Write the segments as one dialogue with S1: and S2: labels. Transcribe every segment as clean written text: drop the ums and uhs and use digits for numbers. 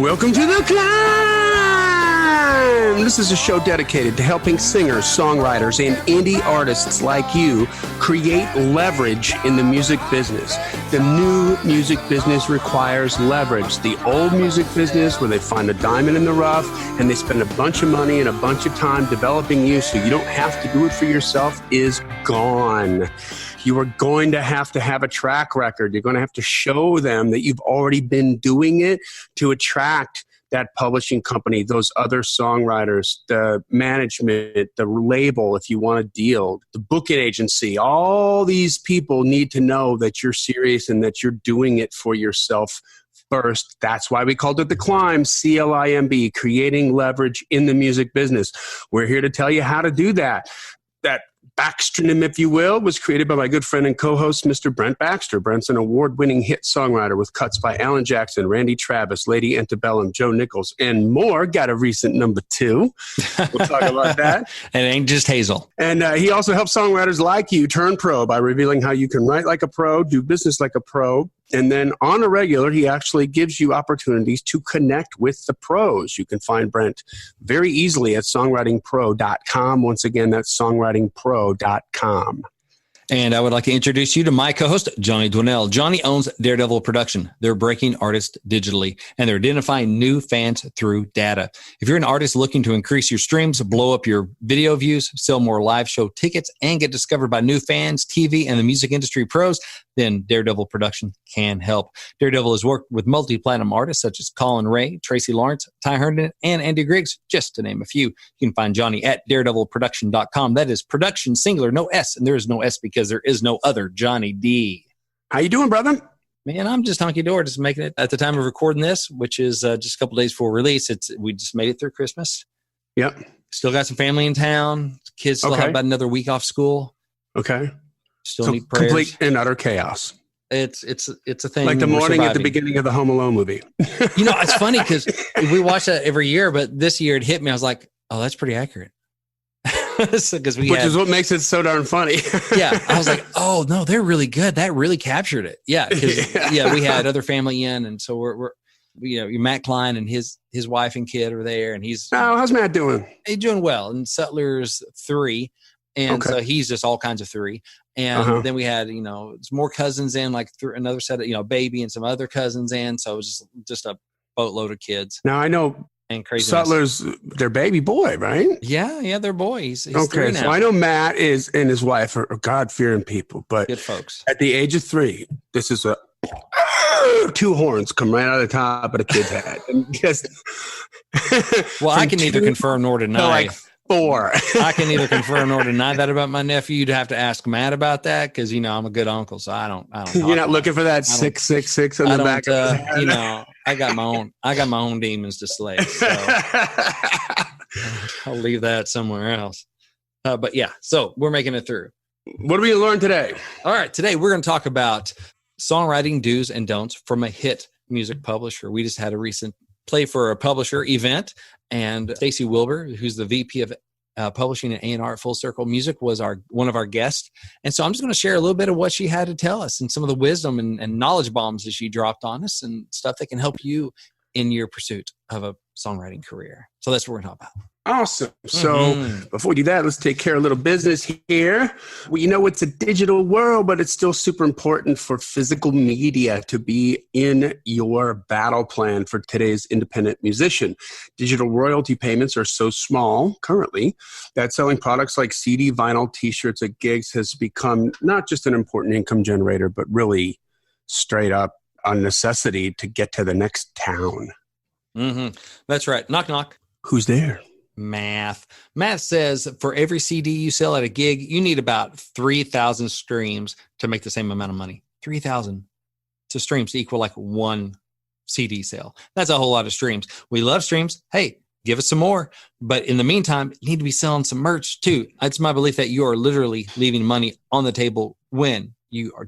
S1: Welcome to the C.L.I.M.B. This is a show dedicated to helping singers, songwriters, and indie artists like you create leverage in the music business. The new music business requires leverage. The old music business, where they find a diamond in the rough and they spend a bunch of money and a bunch of time developing you so you don't have to do it for yourself, is gone. You are going to have a track record. You're going to have to show them that you've already been doing it to attract that publishing company, those other songwriters, the management, the label, if you want a deal, the booking agency. All these people need to know that you're serious and that you're doing it for yourself first. That's why we called it the C.L.I.M.B, C.L.I.M.B, creating leverage in the music business. We're here to tell you how to do that. That Baxtronym, if you will, was created by my good friend and co-host, Mr. Brent Baxter. Brent's an award-winning hit songwriter with cuts by Alan Jackson, Randy Travis, Lady Antebellum, Joe Nichols, and more. Got a recent number 2. We'll talk about that.
S2: It ain't just Hazel.
S1: And he also helps songwriters like you turn pro by revealing how you can write like a pro, do business like a pro, and then on a regular, he actually gives you opportunities to connect with the pros. You can find Brent very easily at songwritingpro.com. Once again, that's songwritingpro.com.
S2: And I would like to introduce you to my co-host, Johnny Dwinell. Johnny owns Daredevil Production. They're breaking artists digitally, and they're identifying new fans through data. If you're an artist looking to increase your streams, blow up your video views, sell more live show tickets, and get discovered by new fans, TV, and the music industry pros, then Daredevil Production can help. Daredevil has worked with multi-platinum artists such as Colin Ray, Tracy Lawrence, Ty Herndon, and Andy Griggs, just to name a few. You can find Johnny at daredevilproduction.com. That is production singular, no S, and there is no S because there is no other Johnny D.
S1: How you doing, brother?
S2: Man, I'm just hunky-dory, just making it at the time of recording this, which is just a couple days before release. We just made it through Christmas.
S1: Yep.
S2: Still got some family in town. Kids still have about another week off school.
S1: Okay.
S2: Still need prayers.
S1: Complete and utter chaos.
S2: It's a thing.
S1: Like the morning at the beginning of the Home Alone movie.
S2: You know, it's funny because we watch that every year, but this year it hit me. I was like, oh, that's pretty accurate. Which is what makes it so darn funny. Yeah. I was like, oh, no, they're really good. That really captured it. Yeah. Because we had other family in. And so we're Matt Klein and his wife and kid are there. And
S1: how's Matt doing?
S2: He's doing well. And Sutler's 3. And so he's just all kinds of 3. And then we had, more cousins in, like another set of, baby and some other cousins in. So it was just a boatload of kids.
S1: Now I know
S2: and crazy.
S1: Sutler's their baby boy, right?
S2: Yeah, their boy. He's
S1: okay.
S2: 3 now.
S1: So I know Matt and his wife are God-fearing people, but
S2: good folks.
S1: At the age of 3, this is 2 horns come right out of the top of the kid's head. And just
S2: well, I can neither confirm nor deny.
S1: Like 4.
S2: I can neither confirm nor deny that about my nephew. You'd have to ask Matt about that because I'm a good uncle, so I don't.
S1: You're not looking for that 666 on the back.
S2: I got my own demons to slay. So I'll leave that somewhere else. But yeah, so we're making it through.
S1: What are we learn today?
S2: All right, today we're going to talk about songwriting do's and don'ts from a hit music publisher. We just had a recent Play for a Publisher event, and Stacy Wilbur, who's the VP of Publishing and A&R at Full Circle Music, was one of our guests. And so I'm just going to share a little bit of what she had to tell us and some of the wisdom and knowledge bombs that she dropped on us and stuff that can help you in your pursuit of a songwriting career. So that's what we're going to talk about.
S1: Awesome. So before we do that, let's take care of a little business here. Well, it's a digital world, but it's still super important for physical media to be in your battle plan for today's independent musician. Digital royalty payments are so small currently that selling products like CD, vinyl, t-shirts at gigs has become not just an important income generator, but really straight up a necessity to get to the next town.
S2: That's right. Knock, knock.
S1: Who's there?
S2: Math says for every CD you sell at a gig, you need about 3,000 streams to make the same amount of money. 3,000 to streams to equal like 1 CD sale. That's a whole lot of streams. We love streams. Hey, give us some more. But in the meantime, you need to be selling some merch too. It's my belief that you are literally leaving money on the table when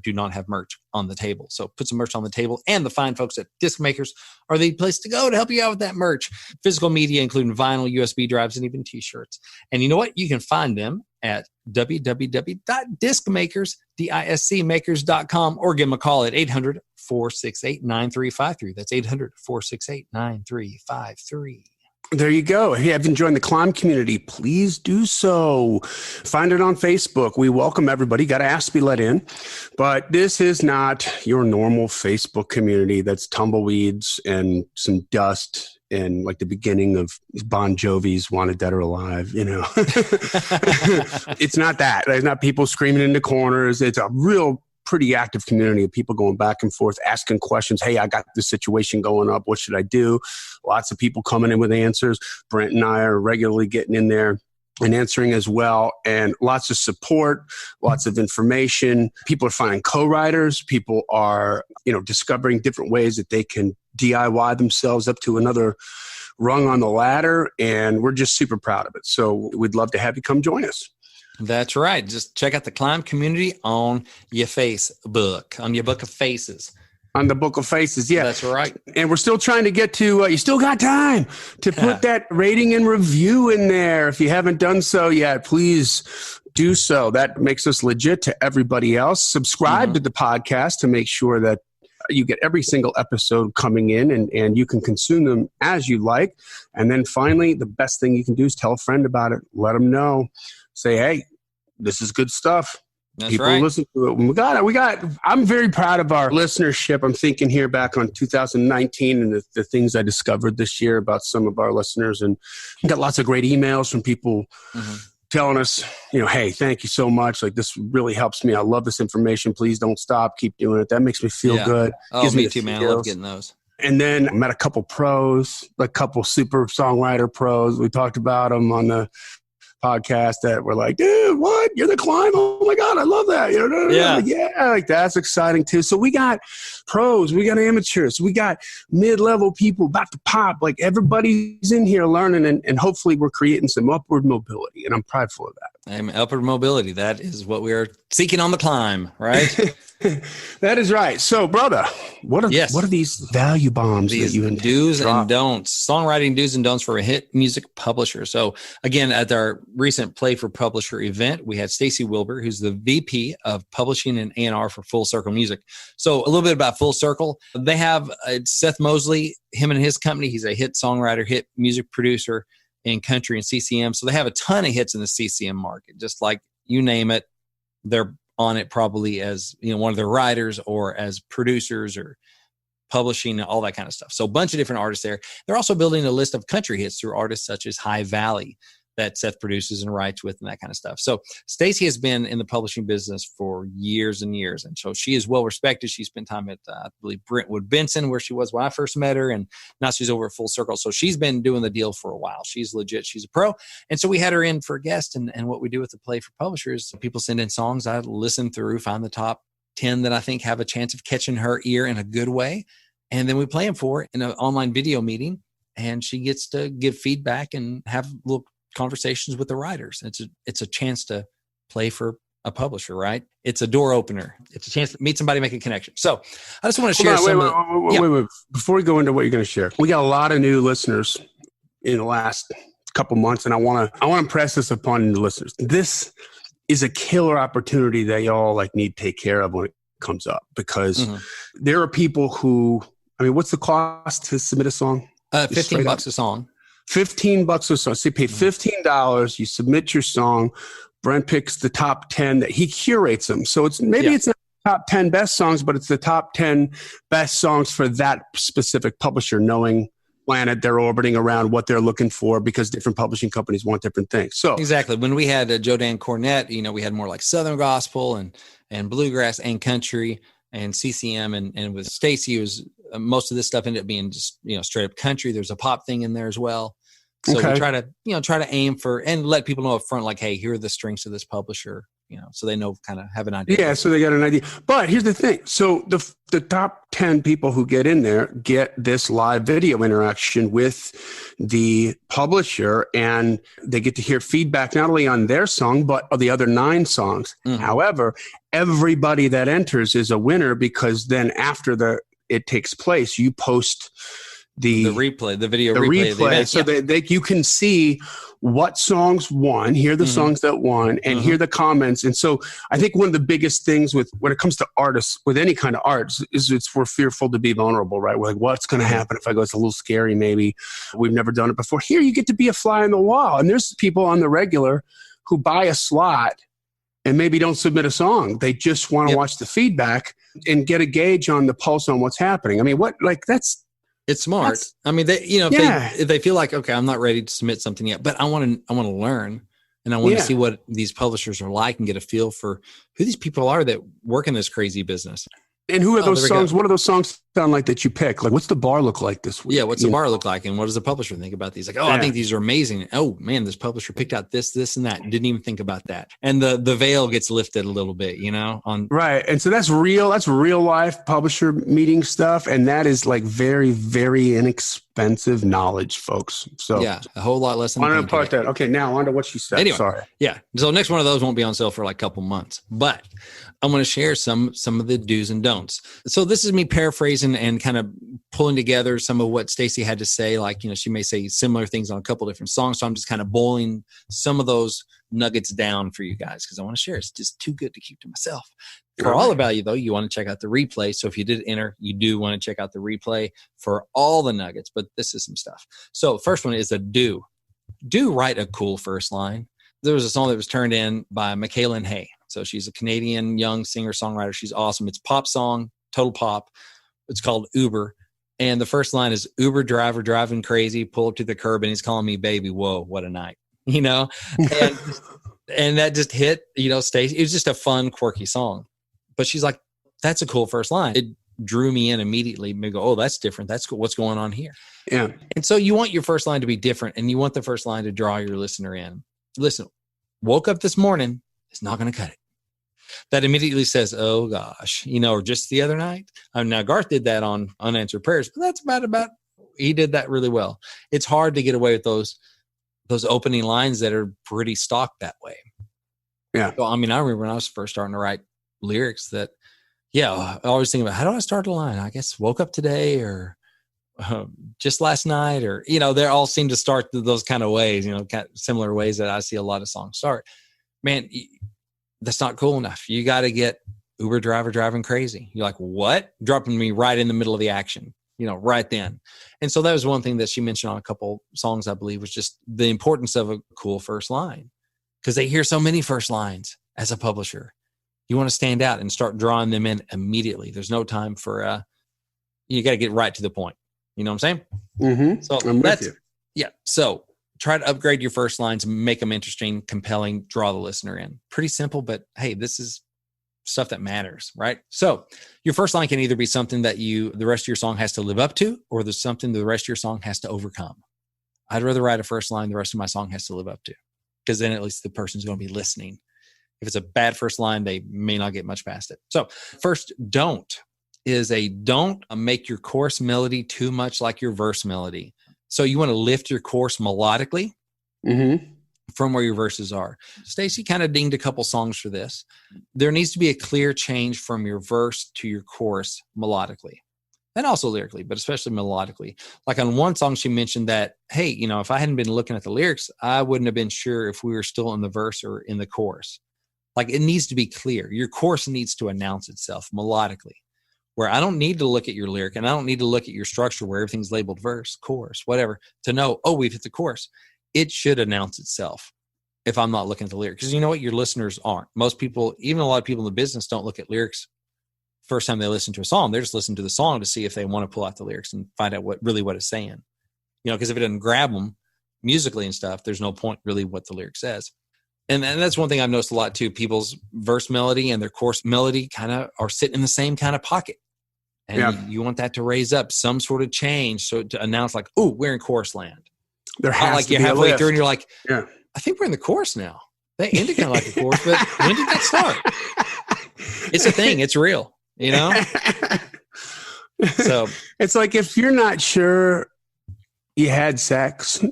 S2: do not have merch on the table. So put some merch on the table, and the fine folks at Disc Makers are the place to go to help you out with that merch. Physical media, including vinyl, USB drives, and even t-shirts. And you know what? You can find them at www.discmakers.com or give them a call at 800-468-9353. That's 800-468-9353.
S1: There you go. If you haven't joined the C.L.I.M.B community, please do so. Find it on Facebook. We welcome everybody. Got to ask to be let in. But this is not your normal Facebook community that's tumbleweeds and some dust and like the beginning of Bon Jovi's Wanted Dead or Alive, you know. It's not that. There's not people screaming into corners. It's a real pretty active community of people going back and forth, asking questions. Hey, I got this situation going up. What should I do? Lots of people coming in with answers. Brent and I are regularly getting in there and answering as well. And lots of support, lots of information. People are finding co-writers. People are, discovering different ways that they can DIY themselves up to another rung on the ladder. And we're just super proud of it. So we'd love to have you come join us.
S2: That's right. Just check out the C.L.I.M.B community on your Facebook, on your book of faces.
S1: On the book of faces, yeah.
S2: That's right.
S1: And we're still trying to get to, you still got time to put that rating and review in there. If you haven't done so yet, please do so. That makes us legit to everybody else. Subscribe to the podcast to make sure that you get every single episode coming in and you can consume them as you like. And then finally, the best thing you can do is tell a friend about it. Let them know. Say, hey, this is good stuff.
S2: That's
S1: People
S2: right.
S1: listen to it. We got. I'm very proud of our listenership. I'm thinking here back on 2019 and the things I discovered this year about some of our listeners, and we got lots of great emails from people telling us, hey, thank you so much. Like, this really helps me. I love this information. Please don't stop. Keep doing it. That makes me feel good.
S2: Oh,
S1: Gives
S2: me too, man. I love getting those.
S1: And then I met a couple pros, like a couple super songwriter pros. We talked about them on the podcast that were like, dude, what? You're the C.L.I.M.B? Oh my God, I love that. Like that's exciting too. So we got pros, we got amateurs, we got mid-level people about to pop. Like, everybody's in here learning, and hopefully we're creating some upward mobility. And I'm prideful of that.
S2: Upward mobility. That is what we are seeking on the climb, right?
S1: That is right. So, brother, what are these value bombs
S2: these
S1: that you
S2: do's and don'ts? Songwriting do's and don'ts for a hit music publisher. So, again, at our recent Play for Publisher event, we had Stacy Wilbur, who's the VP of Publishing and A&R for Full Circle Music. So, a little bit about Full Circle. They have Seth Mosley, him and his company. He's a hit songwriter, hit music producer in country and CCM. So, they have a ton of hits in the CCM market. Just like you name it, they're on it probably as one of their writers or as producers or publishing, all that kind of stuff. So a bunch of different artists there. They're also building a list of country hits through artists such as High Valley that Seth produces and writes with and that kind of stuff. So Stacy has been in the publishing business for years and years. And so she is well respected. She spent time at, I believe, Brentwood Benson, where she was when I first met her. And now she's over at Full Circle. So she's been doing the deal for a while. She's legit. She's a pro. And so we had her in for a guest. And what we do with the Play for Publishers, people send in songs. I listen through, find the top 10 that I think have a chance of catching her ear in a good way. And then we play them for her in an online video meeting. And she gets to give feedback and have little conversations with the writers. It's a chance to play for a publisher, right? It's a door opener. It's a chance to meet somebody, make a connection. So I just want to share
S1: wait. Before we go into what you're going to share, we got a lot of new listeners in the last couple months, and I want to impress this upon the listeners. This is a killer opportunity that y'all need to take care of when it comes up, because there are people who, what's the cost to submit a song?
S2: $15 a song.
S1: $15 a song. So you pay $15, you submit your song. Brent picks the top 10 that he curates them. So it's not the top 10 best songs, but it's the top 10 best songs for that specific publisher, knowing planet they're orbiting around, what they're looking for, because different publishing companies want different things. So
S2: exactly. When we had Joe Dan Cornett, we had more like Southern gospel and bluegrass and country and CCM, and with Stacy, was most of this stuff ended up being just straight up country. There's a pop thing in there as well. So we try to aim for and let people know up front, like, hey, here are the strengths of this publisher. so they know, kind of have an idea.
S1: Yeah, so they got an idea. But here's the thing. So the top 10 people who get in there get this live video interaction with the publisher, and they get to hear feedback not only on their song, but of the other 9 songs. Mm-hmm. However, everybody that enters is a winner, because then after it takes place, you post the
S2: replay, the video replay.
S1: So that you can see what songs won, hear the songs that won, and hear the comments. And so I think one of the biggest things when it comes to artists, with any kind of art, is we're fearful to be vulnerable, right? We're like, what's going to happen if I go? It's a little scary, maybe. We've never done it before. Here, you get to be a fly on the wall. And there's people on the regular who buy a slot and maybe don't submit a song. They just want to watch the feedback and get a gauge on the pulse on what's happening. I mean,
S2: it's smart. I mean, if they feel like, okay, I'm not ready to submit something yet, but I want to learn, and I want to see what these publishers are like and get a feel for who these people are that work in this crazy business.
S1: And who are those songs? What do those songs sound like that you pick? Like, what's the bar look like this week?
S2: Yeah, what's the bar look like? And what does the publisher think about these? Like, I think these are amazing. Oh, man, this publisher picked out this, and that. Didn't even think about that. And the veil gets lifted a little bit, Right. And so that's real life publisher meeting stuff. And that is like very, very inexpensive knowledge, folks. So yeah, a whole lot less than
S1: I want to part that. Okay, now on to what she said.
S2: Anyway,
S1: sorry.
S2: Yeah. So next one of those won't be on sale for like a couple months. But I'm going to share some of the do's and don'ts. So this is me paraphrasing and kind of pulling together some of what Stacey had to say. Like, she may say similar things on a couple different songs. So I'm just kind of boiling some of those nuggets down for you guys, because I want to share. It's just too good to keep to myself. For all the value, though, you want to check out the replay. So if you did enter, you do want to check out the replay for all the nuggets. But this is some stuff. So first one is a do. Do write a cool first line. There was a song that was turned in by Michaela Hay. So she's a Canadian young singer-songwriter. She's awesome. It's a pop song, total pop. It's called Uber. And the first line is, Uber driver driving crazy, pull up to the curb and he's calling me baby. Whoa, what a night. And that just hit, Stacey. It was just a fun, quirky song. But she's like, that's a cool first line. It drew me in immediately. Me go, oh, that's different. That's cool. What's going on here?
S1: Yeah.
S2: And so you want your first line to be different, and you want the first line to draw your listener in. Listen, woke up this morning. It's not going to cut it. That immediately says, oh gosh, or just the other night. Now Garth did that on Unanswered Prayers, but that's about, he did that really well. It's hard to get away with those opening lines that are pretty stock that way.
S1: Yeah.
S2: So, I remember when I was first starting to write lyrics that, I always think about, how do I start a line? I guess woke up today, or just last night, or, they all seem to start those kind of ways, kind of similar ways that I see a lot of songs start. Man, that's not cool enough. You got to get Uber driver driving crazy. You're like, what? Dropping me right in the middle of the action, right then. And so that was one thing that she mentioned on a couple songs, I believe, was just the importance of a cool first line, because they hear so many first lines as a publisher. You want to stand out and start drawing them in immediately. There's no time for, you got to get right to the point. You know what I'm saying?
S1: Mm-hmm.
S2: So
S1: I'm with you.
S2: Yeah. So try to upgrade your first lines, make them interesting, compelling, draw the listener in. Pretty simple, but hey, this is stuff that matters, right? So your first line can either be something that the rest of your song has to live up to, or there's something the rest of your song has to overcome. I'd rather write a first line the rest of my song has to live up to, because then at least the person's going to be listening. If it's a bad first line, they may not get much past it. So first don't make your chorus melody too much like your verse melody. So you want to lift your chorus melodically from where your verses are. Stacey kind of dinged a couple songs for this. There needs to be a clear change from your verse to your chorus melodically, and also lyrically, but especially melodically. Like on one song, she mentioned that, hey, if I hadn't been looking at the lyrics, I wouldn't have been sure if we were still in the verse or in the chorus. Like, it needs to be clear. Your chorus needs to announce itself melodically, where I don't need to look at your lyric and I don't need to look at your structure where everything's labeled verse, chorus, whatever, to know, oh, we've hit the chorus. It should announce itself if I'm not looking at the lyric. Because you know what? Your listeners aren't. Most people, even a lot of people in the business, don't look at lyrics first time they listen to a song. They're just listening to the song to see if they want to pull out the lyrics and find out what it's saying. Because if it doesn't grab them musically and stuff, there's no point really what the lyric says. And that's one thing I've noticed a lot too. People's verse melody and their chorus melody kind of are sitting in the same kind of pocket. And you want that to raise up some sort of change. So to announce like, oh, we're in chorus land.
S1: There has
S2: like
S1: to
S2: you're
S1: be
S2: halfway
S1: a
S2: through and you're like,
S1: I
S2: think we're in the chorus now. They ended kind of like a chorus, but when did that start? It's a thing. It's real, you know? So
S1: it's like if you're not sure you had sex,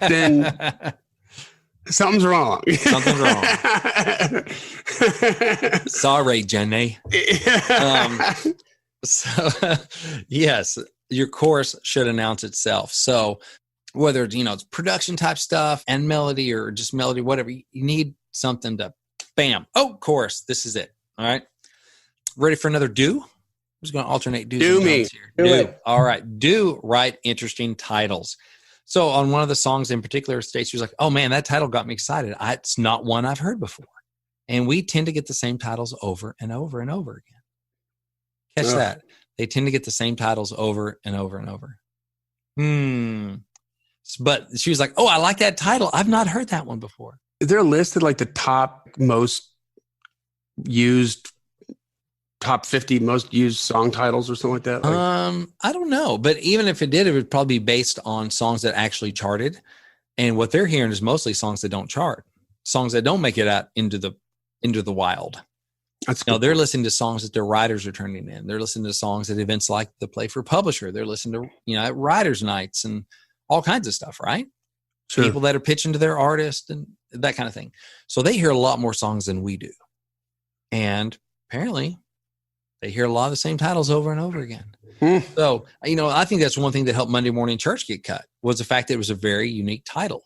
S1: then something's wrong.
S2: Something's wrong. Sorry, Jenny. So yes, your chorus should announce itself. So whether it's production type stuff and melody or just melody, whatever, you need something to bam. Oh, chorus. This is it. All right. Ready for another do? I'm just going to alternate do's
S1: do
S2: and
S1: me.
S2: don'ts here. Do. All right. Do write interesting titles. So on one of the songs in particular, Stacey was like, oh man, that title got me excited. It's not one I've heard before. And we tend to get the same titles over and over and over again. Catch that. They tend to get the same titles over and over and over. But she was like, oh, I like that title. I've not heard that one before.
S1: Is there a list of like the top most used, top 50 most used song titles or something like that?
S2: I don't know. But even if it did, it would probably be based on songs that actually charted. And what they're hearing is mostly songs that don't chart, songs that don't make it out into the wild.
S1: That's cool.
S2: They're listening to songs that their writers are turning in. They're listening to songs at events like the Play for Publisher. They're listening to, at writers' nights and all kinds of stuff, right? Sure. People that are pitching to their artist and that kind of thing. So they hear a lot more songs than we do. And apparently they hear a lot of the same titles over and over again. So, I think that's one thing that helped Monday Morning Church get cut was the fact that it was a very unique title.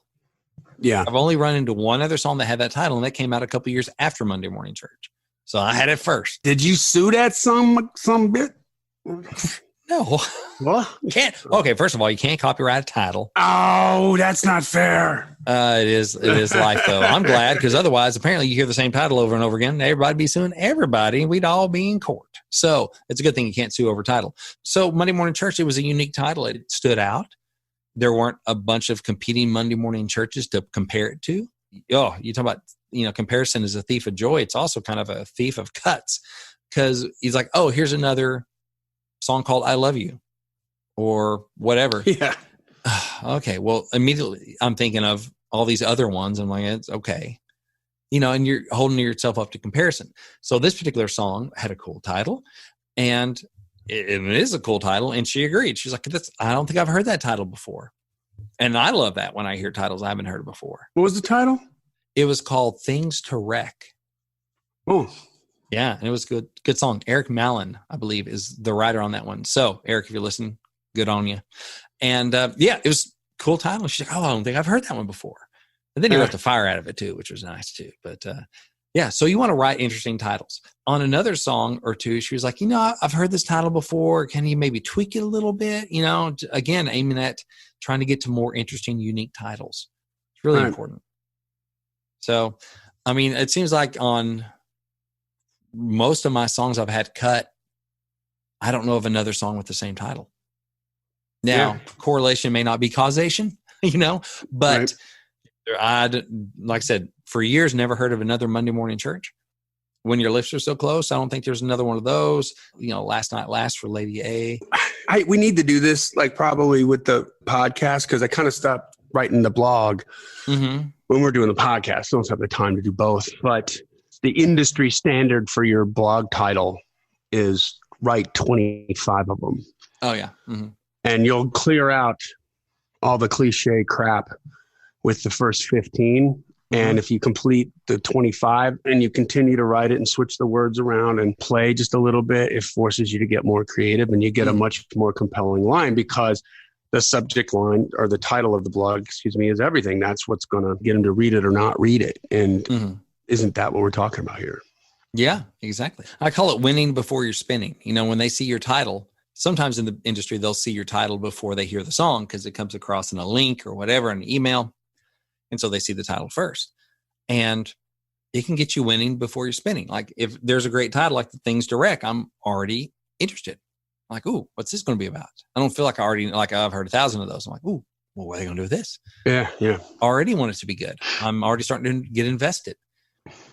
S1: Yeah.
S2: I've only run into one other song that had that title, and that came out a couple years after Monday Morning Church. So I had it first.
S1: Did you sue that some bit?
S2: No.
S1: What?
S2: Can't. Okay, first of all, you can't copyright a title.
S1: Oh, that's not fair.
S2: It is life, though. I'm glad, because otherwise, apparently, you hear the same title over and over again. Everybody'd be suing everybody, and we'd all be in court. So it's a good thing you can't sue over title. So Monday Morning Church, it was a unique title. It stood out. There weren't a bunch of competing Monday morning churches to compare it to. Oh, you talk about, comparison is a thief of joy. It's also kind of a thief of cuts, because he's like, oh, here's another song called I Love You or whatever.
S1: Yeah.
S2: Okay. Well, immediately I'm thinking of all these other ones. I'm like, it's okay. And you're holding yourself up to comparison. So this particular song had a cool title, and it is a cool title. And she agreed. She's like, I don't think I've heard that title before. And I love that when I hear titles I haven't heard before.
S1: What was the title?
S2: It was called Things to Wreck.
S1: Oh,
S2: yeah. And it was good song. Eric Mallon, I believe, is the writer on that one. So Eric, if you're listening, good on you. And it was a cool title. She's like, oh, I don't think I've heard that one before. And then he left the fire out of it too, which was nice too. But so you want to write interesting titles. On another song or two, she was like, I've heard this title before. Can you maybe tweak it a little bit? Again, aiming at trying to get to more interesting, unique titles. It's really important. So, it seems like on most of my songs I've had cut, I don't know of another song with the same title. Now, correlation may not be causation, but like I said, for years, never heard of another Monday Morning Church. When Your Lips Are So Close, I don't think there's another one of those. Last Night Last for Lady A.
S1: We need to do this probably with the podcast, because I kind of stopped writing the blog when we're doing the podcast. I don't have the time to do both. But the industry standard for your blog title is write 25 of them.
S2: Oh, yeah. Mm-hmm.
S1: And you'll clear out all the cliche crap with the first 15. And if you complete the 25 and you continue to write it and switch the words around and play just a little bit, it forces you to get more creative, and you get a much more compelling line, because the subject line or the title of the blog, is everything. That's what's going to get them to read it or not read it. And isn't that what we're talking about here?
S2: Yeah, exactly. I call it winning before you're spinning. When they see your title, sometimes in the industry, they'll see your title before they hear the song, because it comes across in a link or whatever, an email. And so they see the title first, and it can get you winning before you're spinning. Like if there's a great title, like the Things to Wreck, I'm already interested. I'm like, ooh, what's this going to be about? I don't feel like I've heard 1,000 of those. I'm like, ooh, well, what are they going to do with this?
S1: Yeah.
S2: Already want it to be good. I'm already starting to get invested.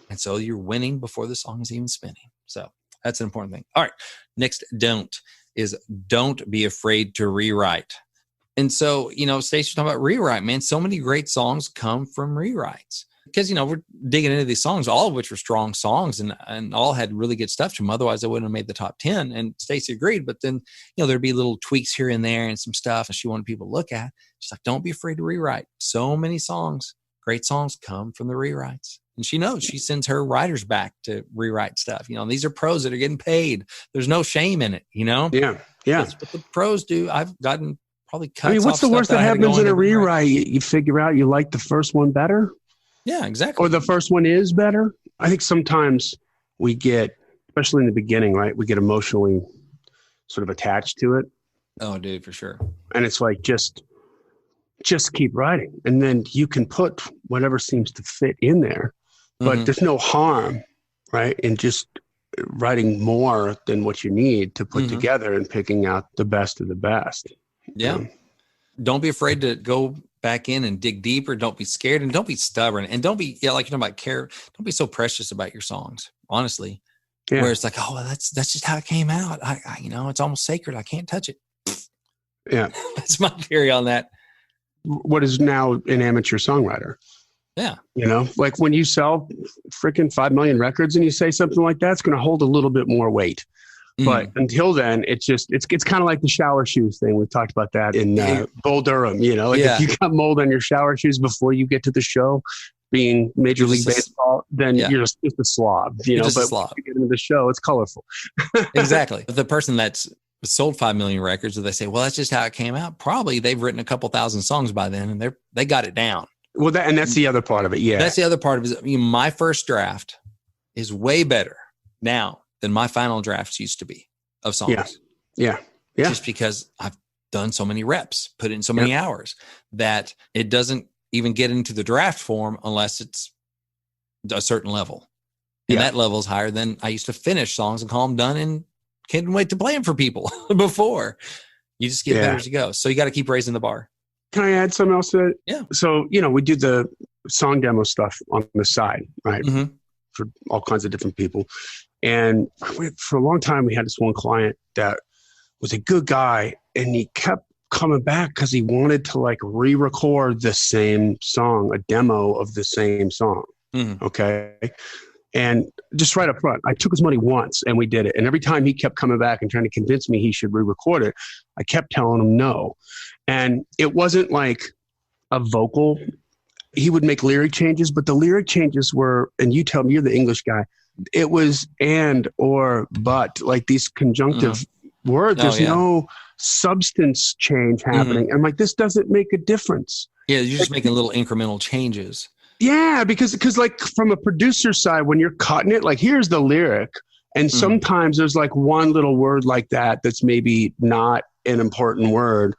S2: And so you're winning before the song is even spinning. So that's an important thing. All right. Next, don't be afraid to rewrite. And so, Stacey's talking about rewrite, man. So many great songs come from rewrites. because, we're digging into these songs, all of which were strong songs and all had really good stuff to them. Otherwise, they wouldn't have made the top 10. And Stacey agreed. But then, there'd be little tweaks here and there and some stuff that she wanted people to look at. She's like, don't be afraid to rewrite. So many songs, great songs come from the rewrites. And she knows, she sends her writers back to rewrite stuff. These are pros that are getting paid. There's no shame in it, Yeah. That's what the pros do. I've gotten probably cuts.
S1: What's the worst that happens in a rewrite? You figure out you like the first one better.
S2: Yeah, exactly.
S1: Or the first one is better. I think sometimes we get, especially in the beginning, right? We get emotionally sort of attached to it.
S2: Oh, dude, for sure.
S1: And it's like, just keep writing. And then you can put whatever seems to fit in there, but there's no harm, right? In just writing more than what you need to put together and picking out the best of the best.
S2: Yeah. Don't be afraid to go back in and dig deeper. Don't be scared and don't be stubborn. And don't be, like you're talking about care. Don't be so precious about your songs, honestly. Yeah. Where it's like, oh, well, that's just how it came out. I it's almost sacred. I can't touch it.
S1: Yeah.
S2: That's my theory on that.
S1: What is now an amateur songwriter?
S2: Yeah.
S1: Like when you sell freaking 5 million records and you say something like that, it's going to hold a little bit more weight. But until then, it's kind of like the shower shoes thing. We've talked about that in Bull Durham. If you got mold on your shower shoes before you get to the show, being Major League Baseball, then you're just a slob. But when you get into the show, it's colorful.
S2: Exactly. The person that's sold 5 million records, they say, well, that's just how it came out. Probably they've written a couple thousand songs by then, and they got it down.
S1: Well, that's the other part of it. Yeah,
S2: that's the other part of it. My first draft is way better now than my final drafts used to be of songs.
S1: Yeah.
S2: Just because I've done so many reps, put in so many hours that it doesn't even get into the draft form unless it's a certain level. And that level is higher than I used to finish songs and call them done and couldn't wait to play them for people before. You just get better as you go. So you got to keep raising the bar.
S1: Can I add something else to it?
S2: Yeah.
S1: So, we do the song demo stuff on the side, right? For all kinds of different people. And for a long time, we had this one client that was a good guy, and he kept coming back because he wanted to re-record the same song, a demo of the same song. Okay. And just right up front, I took his money once and we did it. And every time he kept coming back and trying to convince me he should re-record it, I kept telling him no. And it wasn't like a vocal. He would make lyric changes, but the lyric changes were, and you tell me, you're the English guy, it was and, or, but, like these conjunctive words. There's no substance change happening. I'm like, this doesn't make a difference.
S2: Yeah, you're just making little incremental changes.
S1: Yeah, because like from a producer side, when you're cutting it, like here's the lyric. And sometimes there's like one little word like that's maybe not an important word.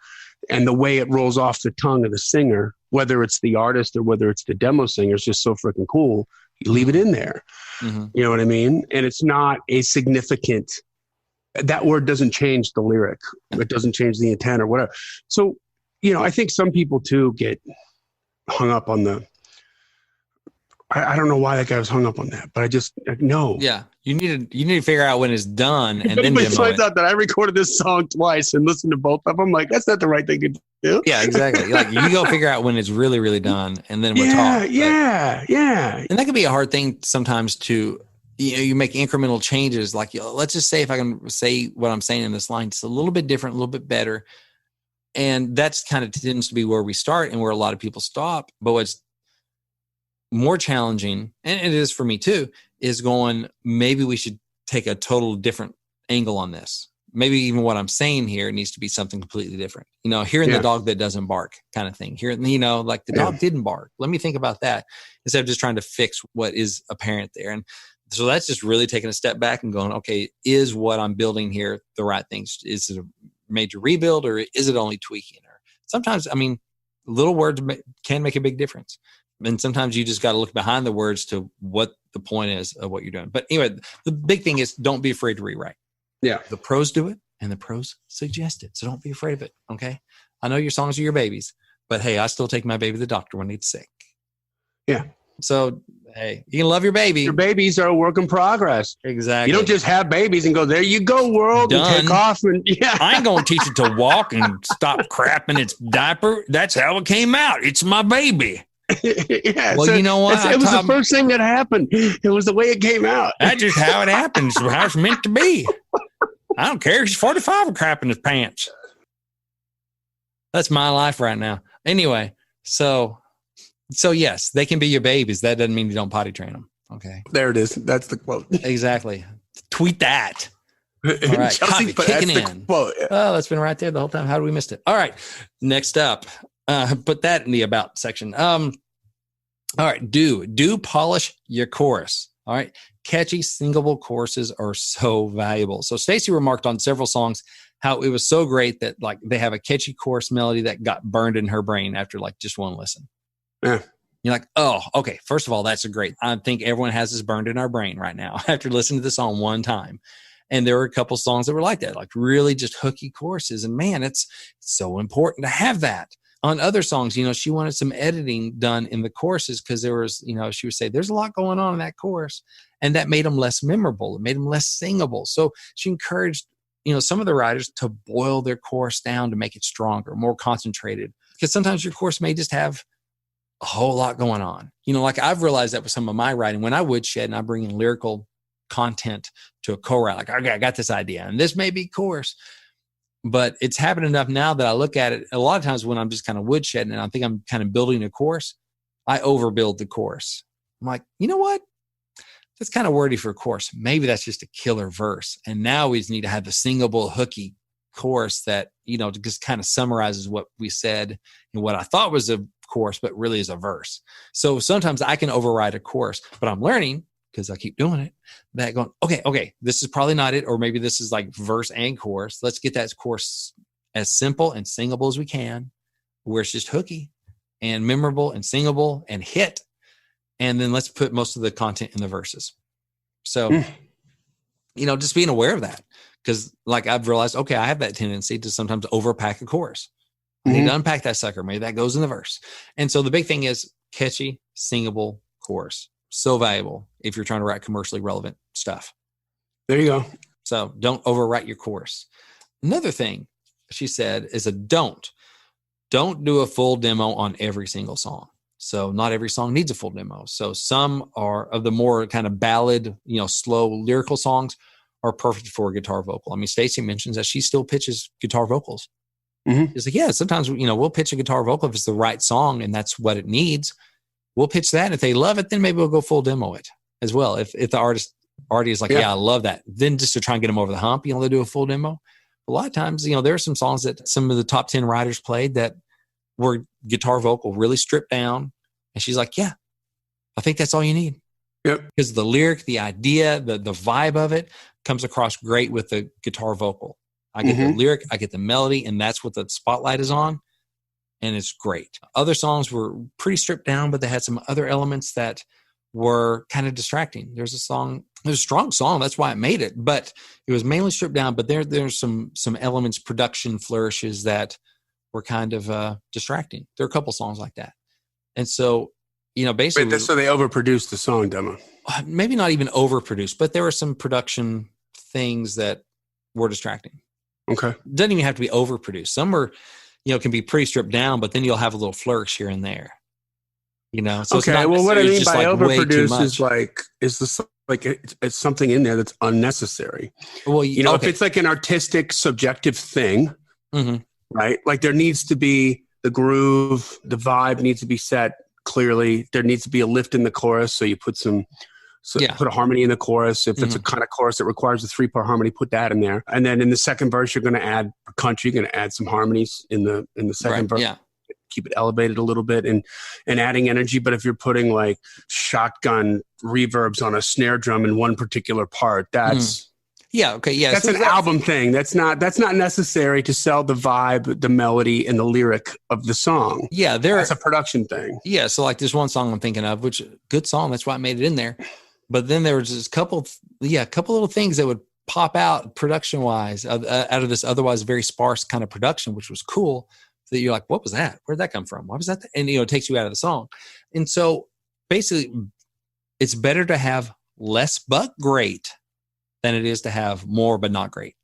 S1: And the way it rolls off the tongue of the singer, whether it's the artist or whether it's the demo singer, is just so freaking cool. You leave it in there. You know what I mean? And it's not a significant, that word doesn't change the lyric. It doesn't change the intent or whatever. So, I think some people too get hung up on I don't know why that guy was hung up on that, but I just no.
S2: Yeah, you need to figure out when it's done and then
S1: demo finds out that I recorded this song twice and listened to both of them. Like that's not the right thing to do.
S2: Yeah, exactly. Like you go figure out when it's really, really done, and then we'll talk.
S1: Yeah.
S2: And that can be a hard thing sometimes to you make incremental changes. Like let's just say if I can say what I'm saying in this line, it's a little bit different, a little bit better, and that's kind of tends to be where we start and where a lot of people stop. But what's more challenging, and it is for me too, is going, maybe we should take a total different angle on this. Maybe even what I'm saying here needs to be something completely different. Hearing the dog that doesn't bark kind of thing. Hearing, like the dog didn't bark. Let me think about that instead of just trying to fix what is apparent there. And so that's just really taking a step back and going, okay, is what I'm building here the right things? Is it a major rebuild or is it only tweaking? Or sometimes, little words can make a big difference. And sometimes you just got to look behind the words to what the point is of what you're doing. But anyway, the big thing is don't be afraid to rewrite.
S1: Yeah.
S2: The pros do it and the pros suggest it. So don't be afraid of it. Okay. I know your songs are your babies, but hey, I still take my baby to the doctor when he's sick.
S1: Yeah.
S2: So, hey, you can love your baby.
S1: Your babies are a work in progress.
S2: Exactly.
S1: You don't just have babies and go, there you go, world,
S2: Done.
S1: and take off. And
S2: I ain't going to teach it to walk and stop crapping its diaper. That's how it came out. It's my baby.
S1: Yeah,
S2: Well,
S1: so
S2: you know what?
S1: it was the first thing that happened. It was the way it came out.
S2: That's just how it happens. How it's meant to be. I don't care if he's 45 and crapping his pants. That's my life right now. Anyway, so yes, they can be your babies. That doesn't mean you don't potty train them. Okay.
S1: There it is. That's the quote.
S2: Exactly. Tweet that. All right.
S1: Chelsea,
S2: Copy kicking
S1: that's
S2: in.
S1: the quote.
S2: Oh, that's been right there the whole time. How do we miss it? All right. Next up, put that in the about section. All right. Do polish your chorus. All right. Catchy, singable choruses are so valuable. So Stacey remarked on several songs how it was so great that like they have a catchy chorus melody that got burned in her brain after like just one listen.
S1: Yeah.
S2: You're like, oh, okay. First of all, that's a great. I think everyone has this burned in our brain right now after listening to the song one time. And there were a couple songs that were like that, like really just hooky choruses. And man, it's so important to have that. On other songs, she wanted some editing done in the choruses because there was, she would say, there's a lot going on in that chorus. And that made them less memorable. It made them less singable. So she encouraged, some of the writers to boil their chorus down to make it stronger, more concentrated. Because sometimes your chorus may just have a whole lot going on. Like I've realized that with some of my writing, when I woodshed and I bring in lyrical content to a co-write, like, okay, I got this idea and this may be chorus, but it's happened enough now that I look at it a lot of times when I'm just kind of woodshedding and I think I'm kind of building a chorus, I overbuild the chorus. I'm like, you know what? That's kind of wordy for a chorus. Maybe that's just a killer verse. And now we just need to have the singable, hooky chorus that, just kind of summarizes what we said and what I thought was a chorus, but really is a verse. So sometimes I can override a chorus, but I'm learning because I keep doing it, that going, okay, this is probably not it. Or maybe this is like verse and chorus. Let's get that chorus as simple and singable as we can, where it's just hooky and memorable and singable and hit. And then let's put most of the content in the verses. So, just being aware of that. Because like I've realized, okay, I have that tendency to sometimes overpack a chorus. I need to unpack that sucker. Maybe that goes in the verse. And so the big thing is catchy, singable chorus. So valuable if you're trying to write commercially relevant stuff.
S1: There you go.
S2: So don't overwrite your chorus. Another thing she said is don't do a full demo on every single song. So not every song needs a full demo. So some are of the more kind of ballad, slow lyrical songs are perfect for a guitar vocal. I mean, Stacey mentions that she still pitches guitar vocals. It's like, yeah, sometimes, we'll pitch a guitar vocal if it's the right song and that's what it needs. We'll pitch that. If they love it, then maybe we'll go full demo it as well. If the artist already is like, yeah, I love that. Then just to try and get them over the hump, they do a full demo. A lot of times, there are some songs that some of the top 10 writers played that were guitar vocal, really stripped down. And she's like, yeah, I think that's all you need.
S1: Yep.
S2: Because the lyric, the idea, the vibe of it comes across great with the guitar vocal. I get the lyric, I get the melody, and that's what the spotlight is on. And it's great. Other songs were pretty stripped down, but they had some other elements that were kind of distracting. There's a strong song. That's why it made it, but it was mainly stripped down. But there's some elements, production flourishes that were kind of distracting. There are a couple songs like that. And so, basically.
S1: Wait, so they overproduced the song demo?
S2: Maybe not even overproduced, but there were some production things that were distracting.
S1: Okay.
S2: It doesn't even have to be overproduced. Some are, can be pretty stripped down, but then you'll have a little flourish here and there. So
S1: okay. Well, what I mean by overproduce is it's something in there that's unnecessary. Well, if it's like an artistic, subjective thing, right? Like there needs to be the groove, the vibe needs to be set clearly. There needs to be a lift in the chorus, so you put put a harmony in the chorus. If it's a kind of chorus that requires a 3-part harmony, put that in there. And then in the second verse, you're going to add country. You're going to add some harmonies in the second verse. Yeah. Keep it elevated a little bit and adding energy. But if you're putting like shotgun reverbs on a snare drum in one particular part, that's that's an album thing. That's not necessary to sell the vibe, the melody, and the lyric of the song. Yeah, that's a production thing.
S2: Yeah, so like this one song I'm thinking of, which good song. That's why I made it in there. But then there was just a couple little things that would pop out production wise out of this otherwise very sparse kind of production, which was cool. That you're like, what was that? Where'd that come from? Why was that? And it takes you out of the song. And so basically, it's better to have less but great than it is to have more but not great.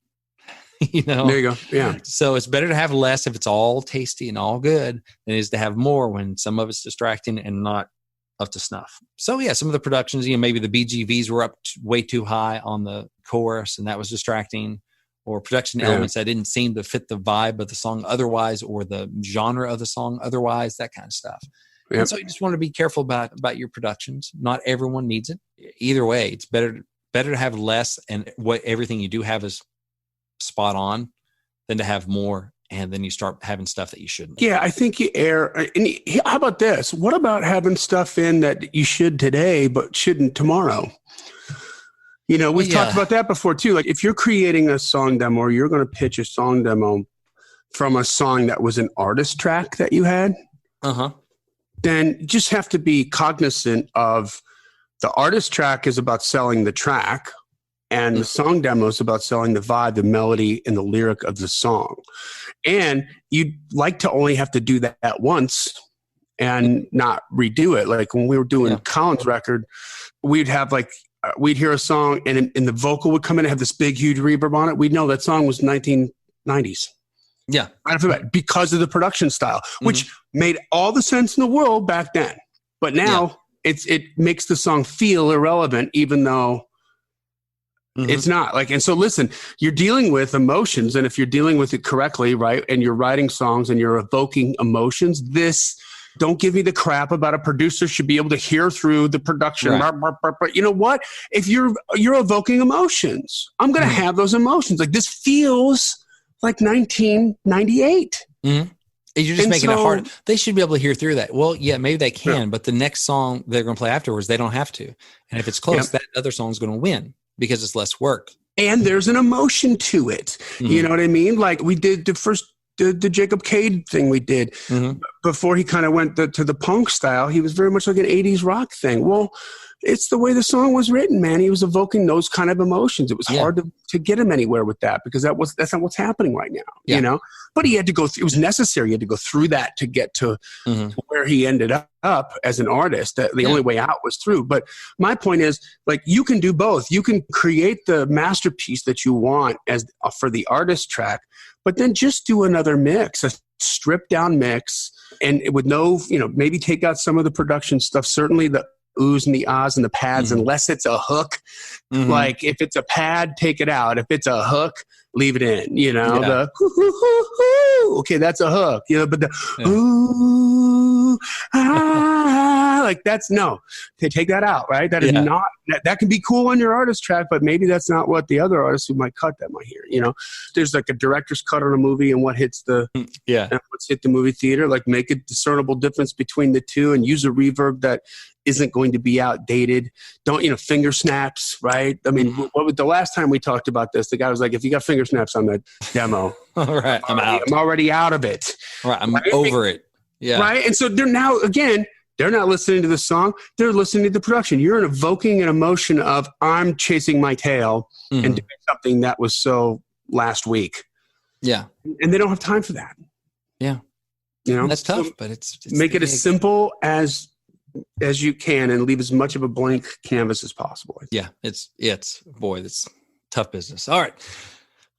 S1: There you go. Yeah.
S2: So it's better to have less if it's all tasty and all good than it is to have more when some of it's distracting and not up to snuff. So yeah, some of the productions, maybe the BGVs were up way too high on the chorus and that was distracting, or production elements that didn't seem to fit the vibe of the song otherwise, or the genre of the song otherwise, that kind of stuff. Yep. And so you just want to be careful about your productions. Not everyone needs it. Either way, it's better to have less and what everything you do have is spot on than to have more and then you start having stuff that you shouldn't.
S1: Yeah, I think you err. And how about this? What about having stuff in that you should today but shouldn't tomorrow? We've talked about that before too. Like if you're creating a song demo or you're going to pitch a song demo from a song that was an artist track that you had, then you just have to be cognizant of the artist track is about selling the track and the song demo is about selling the vibe, the melody, and the lyric of the song. And you'd like to only have to do that once and not redo it. Like when we were doing Colin's record, we'd have we'd hear a song and the vocal would come in and have this big, huge reverb on it. We'd know that song was 1990s.
S2: Yeah.
S1: Right off the bat, because of the production style, which made all the sense in the world back then. But now it makes the song feel irrelevant, even though it's not. And so listen, you're dealing with emotions, and if you're dealing with it correctly, right, and you're writing songs and you're evoking emotions, don't give me the crap about a producer should be able to hear through the production. Right. You know what? If you're evoking emotions, I'm going to have those emotions. Like this feels like 1998.
S2: You're just making it hard. They should be able to hear through that. Well, yeah, maybe they can, but the next song they're going to play afterwards, they don't have to. And if it's close, that other song is going to win because it's less work.
S1: And there's an emotion to it. You know what I mean? Like we did the Jacob Cade thing we did before he kind of went to the punk style. He was very much like an 80s rock thing. Well, it's the way the song was written, man. He was evoking those kind of emotions. It was hard to get him anywhere with that because that's not what's happening right now, But he had to go through, it was necessary. He had to go through that to get to where he ended up as an artist. The only way out was through. But my point is, like, you can do both. You can create the masterpiece that you want as for the artist track, but then just do another mix, a stripped down mix, and with no, maybe take out some of the production stuff. Certainly the oohs and the ahs and the pads, unless it's a hook. Like if it's a pad, take it out. If it's a hook, leave it in. The hoo, hoo, hoo, hoo. Okay, that's a hook. But the ooh, ah, like that's no. Take that out, right? That is not. That can be cool on your artist track, but maybe that's not what the other artists who might cut that might hear. There's like a director's cut on a movie and what hits the what's hit the movie theater. Like make a discernible difference between the two and use a reverb that isn't going to be outdated. Don't, finger snaps, right? I mean, what was the last time we talked about this? The guy was like, if you got finger snaps on that demo,
S2: all right, I'm out.
S1: I'm already out of it.
S2: All right, I'm over it. Yeah.
S1: Right. And so they're now, again, they're not listening to the song. They're listening to the production. You're evoking an emotion of I'm chasing my tail and doing something that was so last week. Yeah. And they don't have time for that.
S2: Yeah. That's tough, but it's
S1: make it as simple as you can and leave as much of a blank canvas as possible.
S2: Yeah, it's tough business. All right.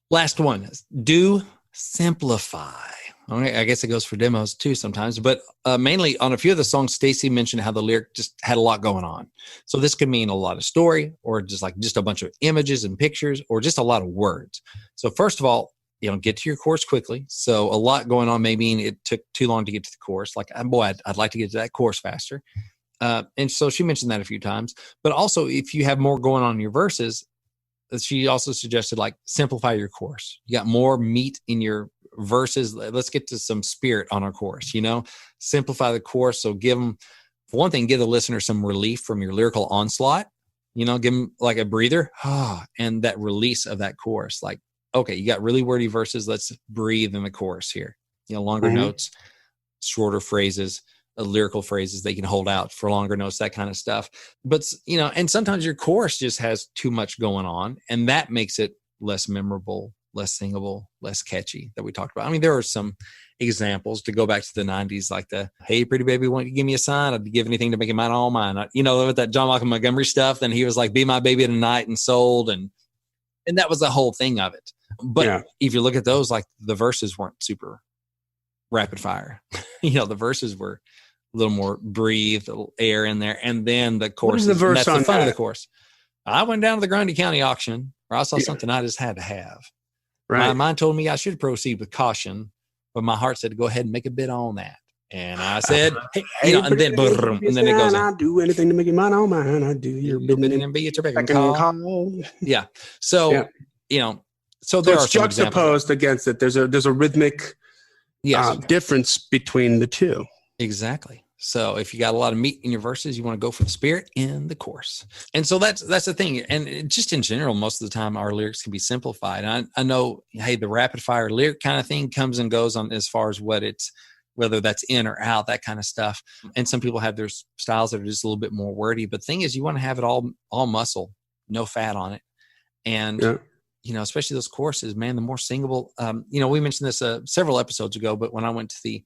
S2: Last one. Do simplify. Okay, I guess it goes for demos too sometimes, but mainly on a few of the songs, Stacy mentioned how the lyric just had a lot going on. So this could mean a lot of story or just a bunch of images and pictures or just a lot of words. So first of all, get to your chorus quickly. So a lot going on may mean it took too long to get to the chorus. Like, boy, I'd like to get to that chorus faster. And so she mentioned that a few times. But also, if you have more going on in your verses, she also suggested, like, simplify your chorus. You got more meat in your verses. Let's get to some spirit on our chorus, Simplify the chorus. So give them, for one thing, give the listener some relief from your lyrical onslaught. Give them, like, a breather. And that release of that chorus, like, okay, you got really wordy verses. Let's breathe in the chorus here. Longer notes, shorter phrases, lyrical phrases they can hold out for longer notes, that kind of stuff. But, and sometimes your chorus just has too much going on, and that makes it less memorable, less singable, less catchy that we talked about. I mean, there are some examples to go back to the 90s, like the, hey, pretty baby, won't you give me a sign? I'd give anything to make it mine, all mine. With that John Michael Montgomery stuff, then he was like, be my baby tonight and sold. And that was the whole thing of it. But if you look at those, like the verses weren't super rapid fire. The verses were a little more breathed, a little air in there. And then the chorus.
S1: What is the verse
S2: that's
S1: on
S2: the fun
S1: that?
S2: of the chorus. I went down to the Grundy County auction where I saw something I just had to have.
S1: Right.
S2: My mind told me I should proceed with caution, but my heart said to go ahead and make a bid on that. And I said, and then boom, and then it goes.
S1: I'll do anything to make you mine on mine. I do your bidding and
S2: be it's your beck and
S1: call.
S2: call. Yeah. So, so there
S1: it's
S2: are some
S1: juxtaposed against it. There's a rhythmic difference between the two.
S2: Exactly. So if you got a lot of meat in your verses, you want to go for the spirit in the chorus. And so that's the thing. And just in general, most of the time our lyrics can be simplified. And I know, hey, the rapid fire lyric kind of thing comes and goes on as far as whether that's in or out, that kind of stuff. And some people have their styles that are just a little bit more wordy. But the thing is, you want to have it all muscle, no fat on it. And, especially those choruses, man, the more singable, we mentioned this several episodes ago, but when I went to the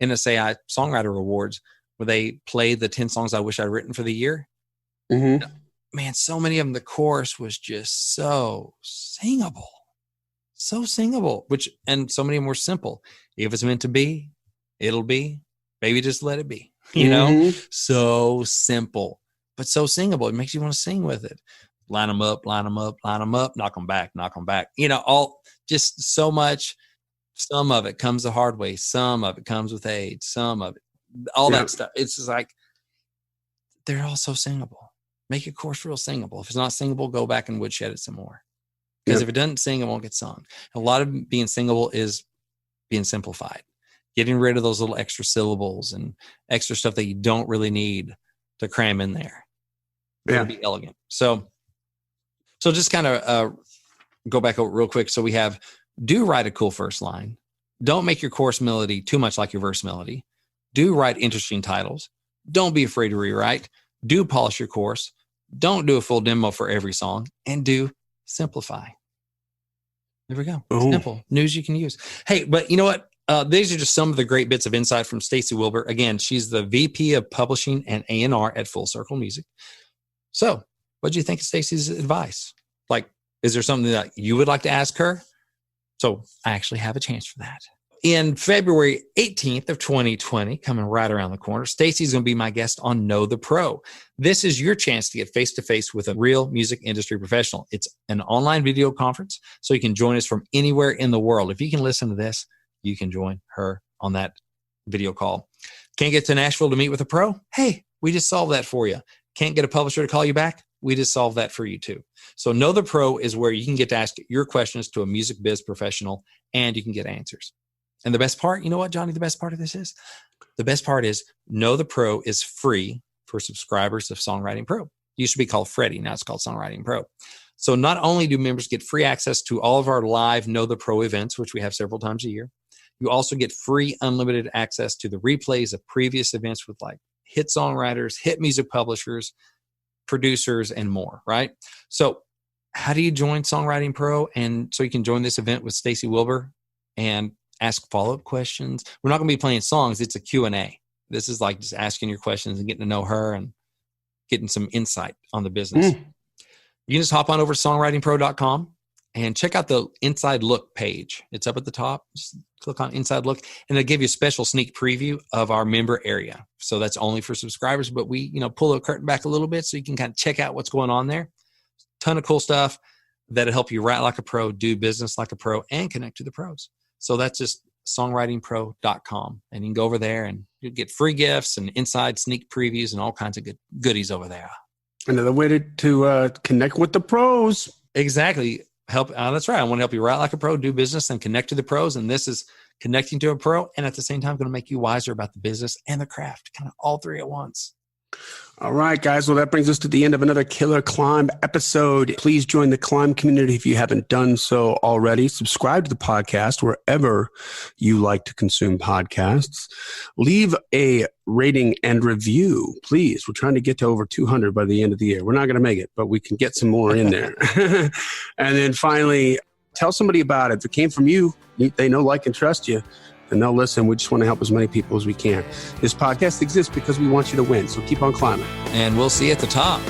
S2: NSAI Songwriter Awards, where they played the 10 songs I wish I'd written for the year.
S1: Mm-hmm.
S2: Man, so many of them, the chorus was just so singable, and so many of them were simple. If it's meant to be, it'll be, baby, just let it be, so simple, but so singable. It makes you want to sing with it. Line them up, line them up, line them up, knock them back, all just so much. Some of it comes the hard way. Some of it comes with age. Some of it, all that stuff. It's just like, they're all so singable. Make your chorus real singable. If it's not singable, go back and woodshed it some more. Because if it doesn't sing, it won't get sung. A lot of being singable is being simplified. Getting rid of those little extra syllables and extra stuff that you don't really need to cram in there. It'll be elegant. So just kind of go back over real quick. So we have, do write a cool first line. Don't make your chorus melody too much like your verse melody. Do write interesting titles. Don't be afraid to rewrite. Do polish your chorus. Don't do a full demo for every song. And do simplify. There we go.
S1: Ooh.
S2: Simple news you can use. Hey, but you know what? These are just some of the great bits of insight from Stacey Wilbur. Again, she's the VP of Publishing and A&R at Full Circle Music. So what do you think of Stacey's advice? Like, is there something that you would like to ask her? So I actually have a chance for that. In February 18th of 2020, coming right around the corner, Stacey's going to be my guest on Know the Pro. This is your chance to get face-to-face with a real music industry professional. It's an online video conference, so you can join us from anywhere in the world. If you can listen to this, you can join her on that video call. Can't get to Nashville to meet with a pro? Hey, we just solved that for you. Can't get a publisher to call you back? We just solved that for you too. So Know the Pro is where you can get to ask your questions to a music biz professional and you can get answers. And the best part, you know what, Johnny, the best part of this is? The best part is Know the Pro is free for subscribers of Songwriting Pro. It used to be called Freddie. Now it's called Songwriting Pro. So not only do members get free access to all of our live Know the Pro events, which we have several times a year, you also get free unlimited access to the replays of previous events with like hit songwriters, hit music publishers, producers, and more, right? So how do you join Songwriting Pro? And so you can join this event with Stacey Wilbur and ask follow-up questions. We're not going to be playing songs. It's a Q&A. This is like just asking your questions and getting to know her and getting some insight on the business. You can just hop on over to songwritingpro.com and check out the Inside Look page. It's up at the top. Just click on Inside Look, and it'll give you a special sneak preview of our member area. So that's only for subscribers, but we, pull the curtain back a little bit so you can kind of check out what's going on there. Ton of cool stuff that'll help you write like a pro, do business like a pro, and connect to the pros. So that's just songwritingpro.com. And you can go over there and you'll get free gifts and inside sneak previews and all kinds of good goodies over there.
S1: Another way to connect with the pros.
S2: Exactly. That's right. I want to help you write like a pro, do business, and connect to the pros. And this is connecting to a pro, and at the same time, going to make you wiser about the business and the craft, kind of all three at once.
S1: All right, guys. Well, that brings us to the end of another Killer C.L.I.M.B episode. Please join the C.L.I.M B community if you haven't done so already. Subscribe to the podcast wherever you like to consume podcasts. Leave a rating and review, please. We're trying to get to over 200 by the end of the year. We're not going to make it, but we can get some more in there. And then finally, tell somebody about it. If it came from you, they know, like, and trust you. And they'll listen. We just want to help as many people as we can. This podcast exists because we want you to win. So keep on climbing.
S2: And we'll see you at the top.